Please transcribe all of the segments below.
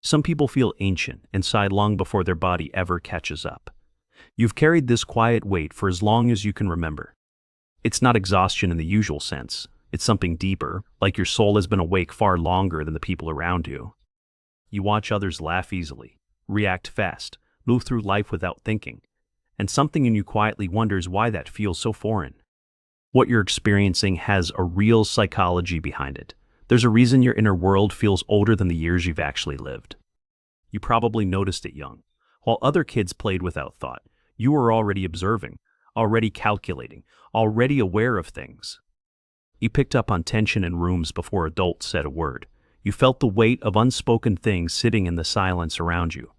Some people feel ancient inside long before their body ever catches up. You've carried this quiet weight for as long as you can remember. It's not exhaustion in the usual sense. It's something deeper, like your soul has been awake far longer than the people around you. You watch others laugh easily, react fast, move through life without thinking, and something in you quietly wonders why that feels so foreign. What you're experiencing has a real psychology behind it. There's a reason your inner world feels older than the years you've actually lived. You probably noticed it young. While other kids played without thought, you were already observing, already calculating, already aware of things. You picked up on tension in rooms before adults said a word. You felt the weight of unspoken things sitting in the silence around you.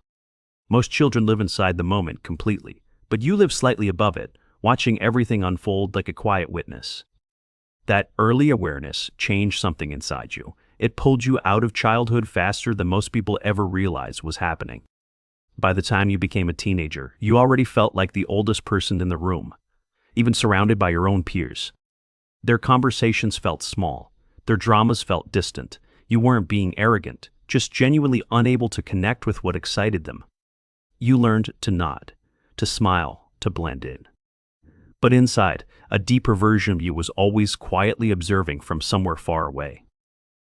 Most children live inside the moment completely, but you live slightly above it, watching everything unfold like a quiet witness. That early awareness changed something inside you. It pulled you out of childhood faster than most people ever realized was happening. By the time you became a teenager, you already felt like the oldest person in the room, even surrounded by your own peers. Their conversations felt small. Their dramas felt distant. You weren't being arrogant, just genuinely unable to connect with what excited them. You learned to nod, to smile, to blend in. But inside, a deeper version of you was always quietly observing from somewhere far away.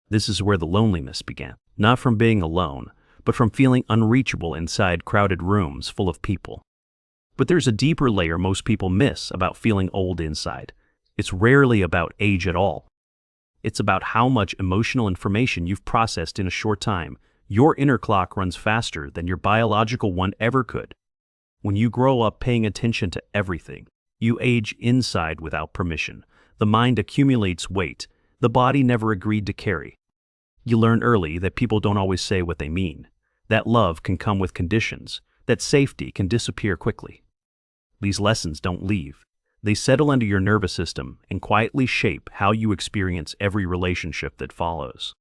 This is where the loneliness began, not from being alone, but from feeling unreachable inside crowded rooms full of people. But there's a deeper layer most people miss about feeling old inside. It's rarely about age at all. It's about how much emotional information you've processed in a short time. Your inner clock runs faster than your biological one ever could. When you grow up paying attention to everything, you age inside without permission. The mind accumulates weight the body never agreed to carry. You learn early that people don't always say what they mean, that love can come with conditions, that safety can disappear quickly. These lessons don't leave. They settle into your nervous system and quietly shape how you experience every relationship that follows.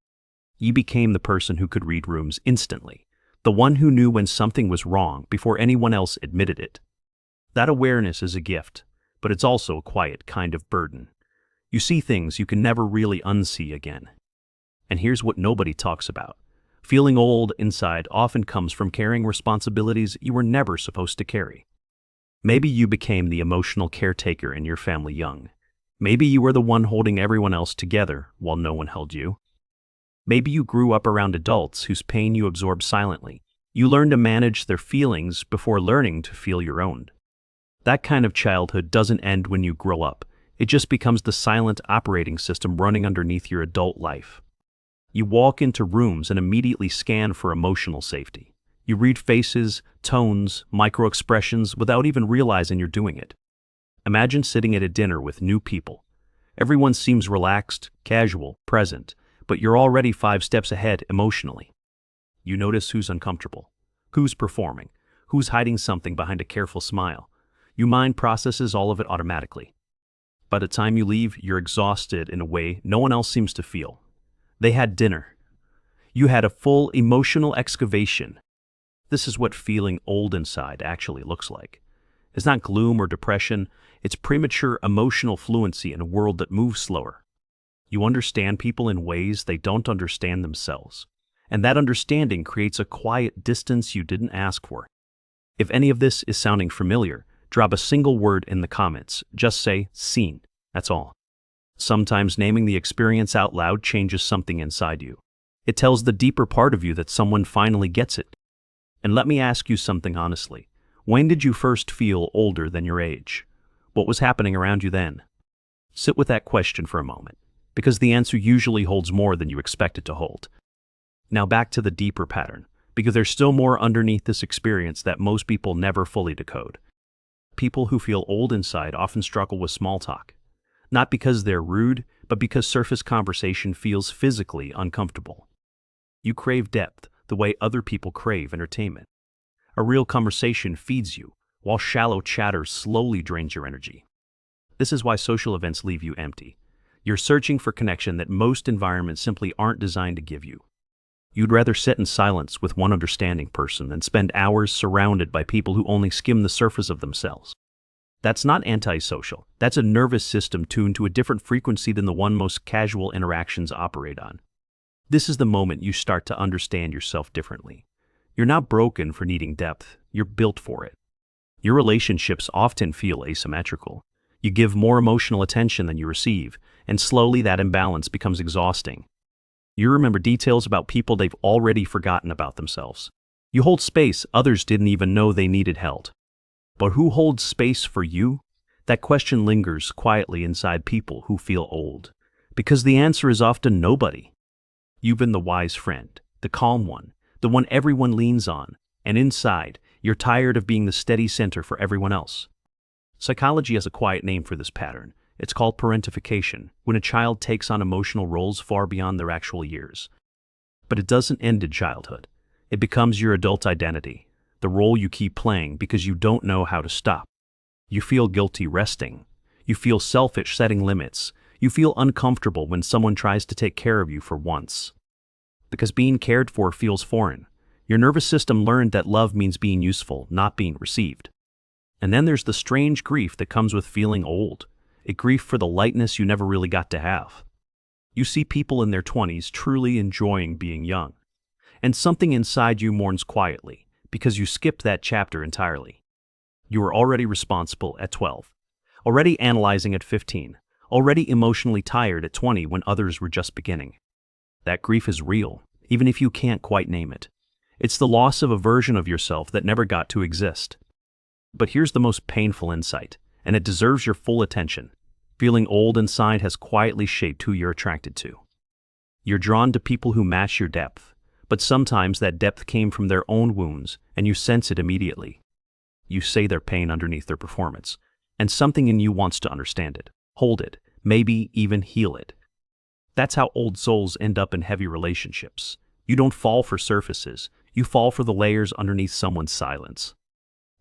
You became the person who could read rooms instantly, the one who knew when something was wrong before anyone else admitted it. That awareness is a gift, but it's also a quiet kind of burden. You see things you can never really unsee again. And here's what nobody talks about. Feeling old inside often comes from carrying responsibilities you were never supposed to carry. Maybe you became the emotional caretaker in your family young. Maybe you were the one holding everyone else together while no one held you. Maybe you grew up around adults whose pain you absorbed silently. You learned to manage their feelings before learning to feel your own. That kind of childhood doesn't end when you grow up. It just becomes the silent operating system running underneath your adult life. You walk into rooms and immediately scan for emotional safety. You read faces, tones, micro-expressions without even realizing you're doing it. Imagine sitting at a dinner with new people. Everyone seems relaxed, casual, present, but you're already 5 steps ahead emotionally. You notice who's uncomfortable, who's performing, who's hiding something behind a careful smile. Your mind processes all of it automatically. By the time you leave, you're exhausted in a way no one else seems to feel. They had dinner. You had a full emotional excavation. This is what feeling old inside actually looks like. It's not gloom or depression. It's premature emotional fluency in a world that moves slower. You understand people in ways they don't understand themselves. And that understanding creates a quiet distance you didn't ask for. If any of this is sounding familiar, drop a single word in the comments. Just say, seen. That's all. Sometimes naming the experience out loud changes something inside you. It tells the deeper part of you that someone finally gets it. And let me ask you something honestly. When did you first feel older than your age? What was happening around you then? Sit with that question for a moment, because the answer usually holds more than you expect it to hold. Now back to the deeper pattern, because there's still more underneath this experience that most people never fully decode. People who feel old inside often struggle with small talk. Not because they're rude, but because surface conversation feels physically uncomfortable. You crave depth the way other people crave entertainment. A real conversation feeds you, while shallow chatter slowly drains your energy. This is why social events leave you empty. You're searching for connection that most environments simply aren't designed to give you. You'd rather sit in silence with one understanding person than spend hours surrounded by people who only skim the surface of themselves. That's not antisocial. That's a nervous system tuned to a different frequency than the one most casual interactions operate on. This is the moment you start to understand yourself differently. You're not broken for needing depth, you're built for it. Your relationships often feel asymmetrical. You give more emotional attention than you receive, and slowly that imbalance becomes exhausting. You remember details about people they've already forgotten about themselves. You hold space others didn't even know they needed held. But who holds space for you? That question lingers quietly inside people who feel old, because the answer is often nobody. You've been the wise friend, the calm one, the one everyone leans on, and inside, you're tired of being the steady center for everyone else. Psychology has a quiet name for this pattern. It's called parentification, when a child takes on emotional roles far beyond their actual years. But it doesn't end in childhood. It becomes your adult identity, the role you keep playing because you don't know how to stop. You feel guilty resting. You feel selfish setting limits. You feel uncomfortable when someone tries to take care of you for once. Because being cared for feels foreign. Your nervous system learned that love means being useful, not being received. And then there's the strange grief that comes with feeling old, a grief for the lightness you never really got to have. You see people in their 20s truly enjoying being young, and something inside you mourns quietly because you skipped that chapter entirely. You were already responsible at 12, already analyzing at 15, already emotionally tired at 20 when others were just beginning. That grief is real, even if you can't quite name it. It's the loss of a version of yourself that never got to exist. But here's the most painful insight, and it deserves your full attention. Feeling old inside has quietly shaped who you're attracted to. You're drawn to people who match your depth, but sometimes that depth came from their own wounds, and you sense it immediately. You say their pain underneath their performance, and something in you wants to understand it, hold it, maybe even heal it. That's how old souls end up in heavy relationships. You don't fall for surfaces, you fall for the layers underneath someone's silence.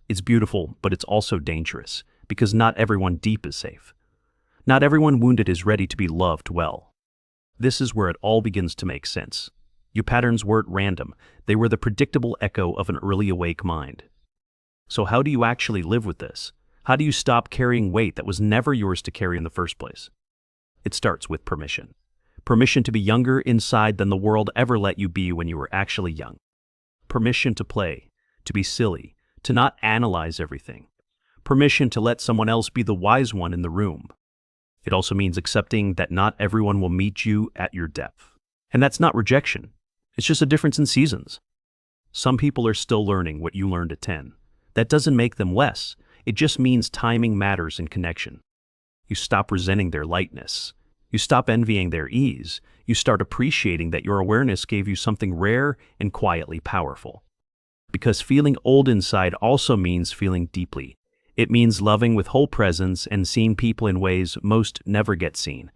It's beautiful, but it's also dangerous, because not everyone deep is safe. Not everyone wounded is ready to be loved well. This is where it all begins to make sense. Your patterns weren't random, they were the predictable echo of an early awake mind. So how do you actually live with this? How do you stop carrying weight that was never yours to carry in the first place? It starts with permission. Permission to be younger inside than the world ever let you be when you were actually young. Permission to play, to be silly, to not analyze everything. Permission to let someone else be the wise one in the room. It also means accepting that not everyone will meet you at your depth. And that's not rejection. It's just a difference in seasons. Some people are still learning what you learned at 10. That doesn't make them less. It just means timing matters in connection. You stop resenting their lightness. You stop envying their ease. You start appreciating that your awareness gave you something rare and quietly powerful. Because feeling old inside also means feeling deeply. It means loving with whole presence and seeing people in ways most never get seen.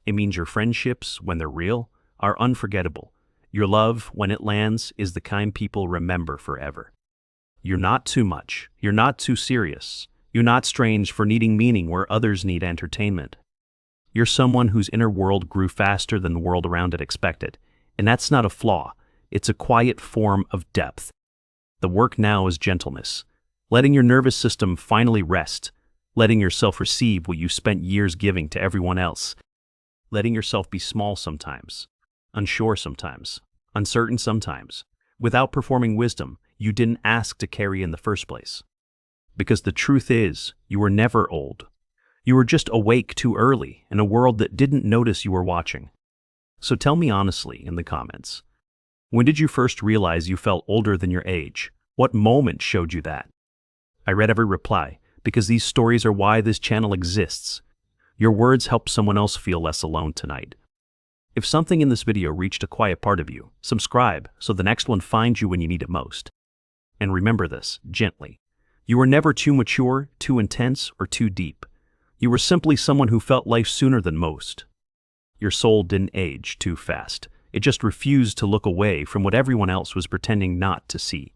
It means your friendships, when they're real, are unforgettable. Your love, when it lands, is the kind people remember forever. You're not too much. You're not too serious. You're not strange for needing meaning where others need entertainment. You're someone whose inner world grew faster than the world around it expected. And that's not a flaw. It's a quiet form of depth. The work now is gentleness. Letting your nervous system finally rest. Letting yourself receive what you spent years giving to everyone else. Letting yourself be small sometimes. Unsure sometimes. Uncertain sometimes. Without performing wisdom you didn't ask to carry in the first place. Because the truth is, you were never old. You were just awake too early in a world that didn't notice you were watching. So tell me honestly in the comments. When did you first realize you felt older than your age? What moment showed you that? I read every reply because these stories are why this channel exists. Your words help someone else feel less alone tonight. If something in this video reached a quiet part of you, subscribe so the next one finds you when you need it most. And remember this, gently. You were never too mature, too intense, or too deep. You were simply someone who felt life sooner than most. Your soul didn't age too fast. It just refused to look away from what everyone else was pretending not to see.